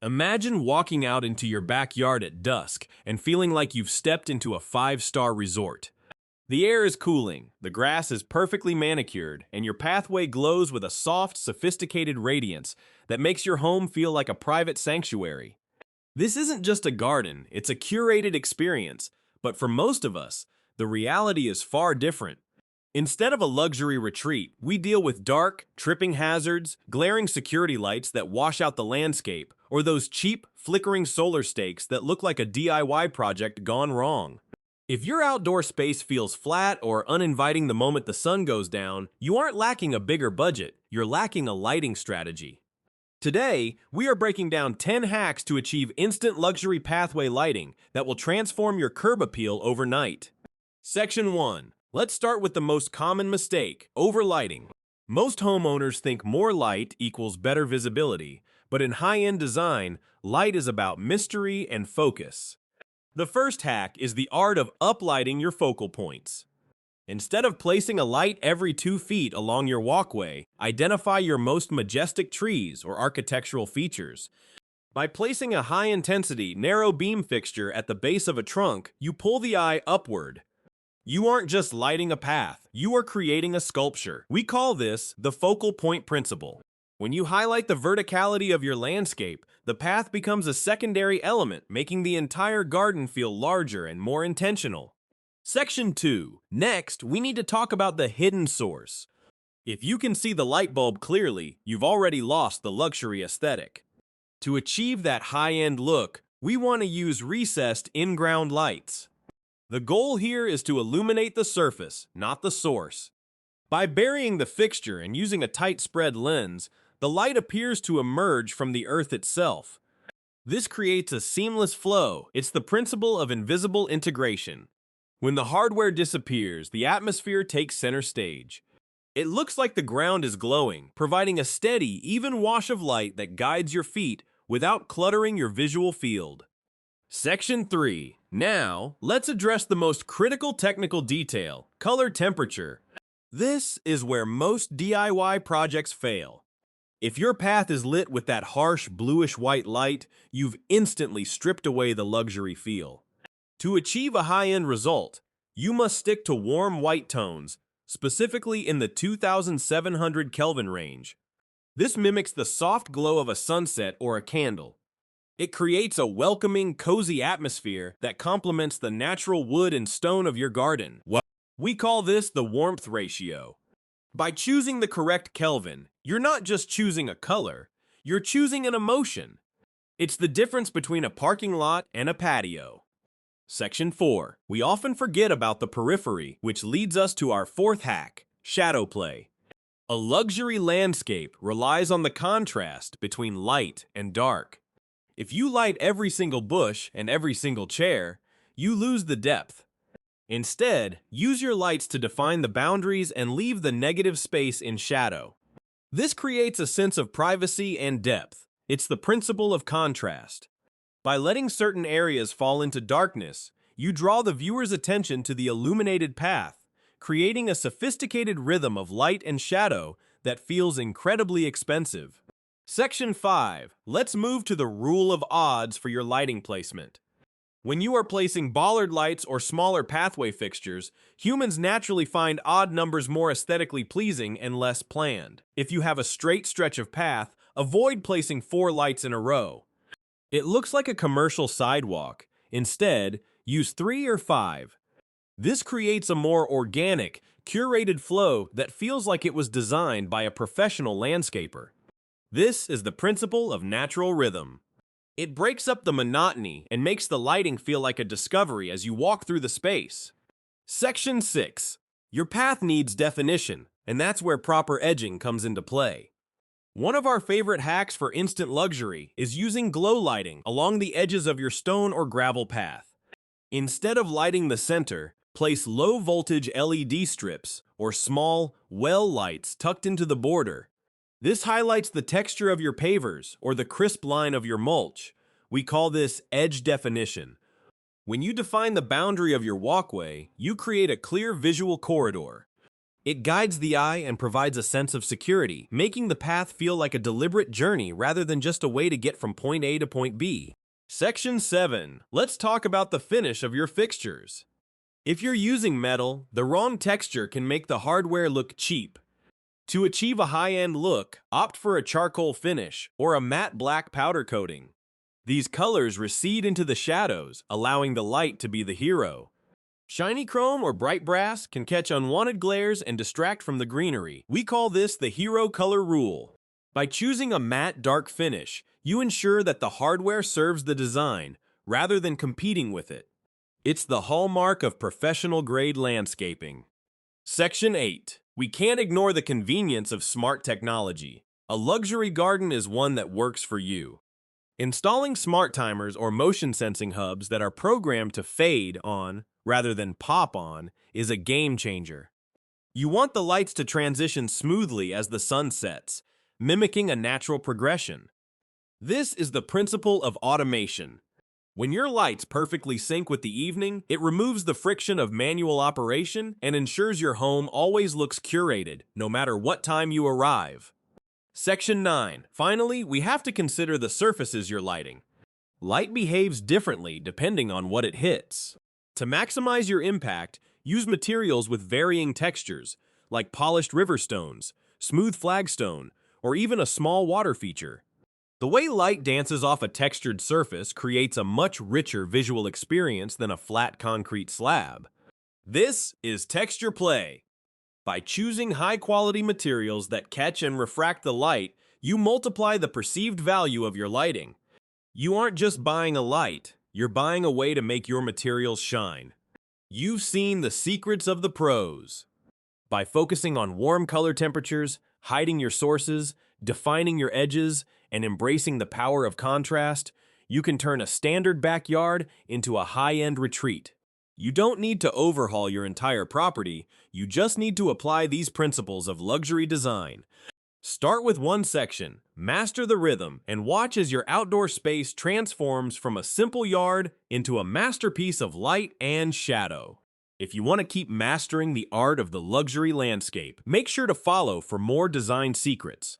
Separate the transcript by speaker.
Speaker 1: Imagine walking out into your backyard at dusk and feeling like you've stepped into a five-star resort. The air is cooling, the grass is perfectly manicured, and your pathway glows with a soft, sophisticated radiance that makes your home feel like a private sanctuary. This isn't just a garden, it's a curated experience, but for most of us, the reality is far different. Instead of a luxury retreat, we deal with dark, tripping hazards, glaring security lights that wash out the landscape, or those cheap, flickering solar stakes that look like a DIY project gone wrong. If your outdoor space feels flat or uninviting the moment the sun goes down, you aren't lacking a bigger budget, you're lacking a lighting strategy. Today, we are breaking down 10 hacks to achieve instant luxury pathway lighting that will transform your curb appeal overnight. Section 1. Let's start with the most common mistake, overlighting. Most homeowners think more light equals better visibility, but in high-end design, light is about mystery and focus. The first hack is the art of uplighting your focal points. Instead of placing a light every 2 feet along your walkway, identify your most majestic trees or architectural features. By placing a high-intensity, narrow beam fixture at the base of a trunk, you pull the eye upward. You aren't just lighting a path, you are creating a sculpture. We call this the focal point principle. When you highlight the verticality of your landscape, the path becomes a secondary element, making the entire garden feel larger and more intentional. Section 2. Next, we need to talk about the hidden source. If you can see the light bulb clearly, you've already lost the luxury aesthetic. To achieve that high-end look, we want to use recessed in-ground lights. The goal here is to illuminate the surface, not the source. By burying the fixture and using a tight spread lens, the light appears to emerge from the earth itself. This creates a seamless flow. It's the principle of invisible integration. When the hardware disappears, the atmosphere takes center stage. It looks like the ground is glowing, providing a steady, even wash of light that guides your feet without cluttering your visual field. Section 3. Now, let's address the most critical technical detail, color temperature. This is where most DIY projects fail. If your path is lit with that harsh bluish-white light, you've instantly stripped away the luxury feel. To achieve a high-end result, you must stick to warm white tones, specifically in the 2700 Kelvin range. This mimics the soft glow of a sunset or a candle. It creates a welcoming, cozy atmosphere that complements the natural wood and stone of your garden. We call this the warmth ratio. By choosing the correct Kelvin, you're not just choosing a color, you're choosing an emotion. It's the difference between a parking lot and a patio. Section 4. We often forget about the periphery, which leads us to our fourth hack, shadow play. A luxury landscape relies on the contrast between light and dark. If you light every single bush and every single chair, you lose the depth. Instead, use your lights to define the boundaries and leave the negative space in shadow. This creates a sense of privacy and depth. It's the principle of contrast. By letting certain areas fall into darkness, you draw the viewer's attention to the illuminated path, creating a sophisticated rhythm of light and shadow that feels incredibly expensive. Section 5. Let's move to the rule of odds for your lighting placement. When you are placing bollard lights or smaller pathway fixtures, humans naturally find odd numbers more aesthetically pleasing and less planned. If you have a straight stretch of path, avoid placing 4 lights in a row. It looks like a commercial sidewalk. Instead, use 3 or 5. This creates a more organic, curated flow that feels like it was designed by a professional landscaper. This is the principle of natural rhythm. It breaks up the monotony and makes the lighting feel like a discovery as you walk through the space. Section 6. Your path needs definition, and that's where proper edging comes into play. One of our favorite hacks for instant luxury is using glow lighting along the edges of your stone or gravel path. Instead of lighting the center, place low-voltage LED strips or small, well lights tucked into the border. This highlights the texture of your pavers or the crisp line of your mulch. We call this edge definition. When you define the boundary of your walkway, you create a clear visual corridor. It guides the eye and provides a sense of security, making the path feel like a deliberate journey rather than just a way to get from point A to point B. Section 7. Let's talk about the finish of your fixtures. If you're using metal, the wrong texture can make the hardware look cheap. To achieve a high-end look, opt for a charcoal finish or a matte black powder coating. These colors recede into the shadows, allowing the light to be the hero. Shiny chrome or bright brass can catch unwanted glares and distract from the greenery. We call this the hero color rule. By choosing a matte dark finish, you ensure that the hardware serves the design rather than competing with it. It's the hallmark of professional-grade landscaping. Section 8. We can't ignore the convenience of smart technology. A luxury garden is one that works for you. Installing smart timers or motion sensing hubs that are programmed to fade on rather than pop on is a game changer. You want the lights to transition smoothly as the sun sets, mimicking a natural progression. This is the principle of automation. When your lights perfectly sync with the evening, it removes the friction of manual operation and ensures your home always looks curated, no matter what time you arrive. Section 9. Finally, we have to consider the surfaces you're lighting. Light behaves differently depending on what it hits. To maximize your impact, use materials with varying textures, like polished river stones, smooth flagstone, or even a small water feature. The way light dances off a textured surface creates a much richer visual experience than a flat concrete slab. This is texture play. By choosing high-quality materials that catch and refract the light, you multiply the perceived value of your lighting. You aren't just buying a light, you're buying a way to make your materials shine. You've seen the secrets of the pros. By focusing on warm color temperatures, hiding your sources, defining your edges, and embracing the power of contrast, you can turn a standard backyard into a high-end retreat. You don't need to overhaul your entire property, you just need to apply these principles of luxury design. Start with one section, master the rhythm, and watch as your outdoor space transforms from a simple yard into a masterpiece of light and shadow. If you want to keep mastering the art of the luxury landscape, make sure to follow for more design secrets.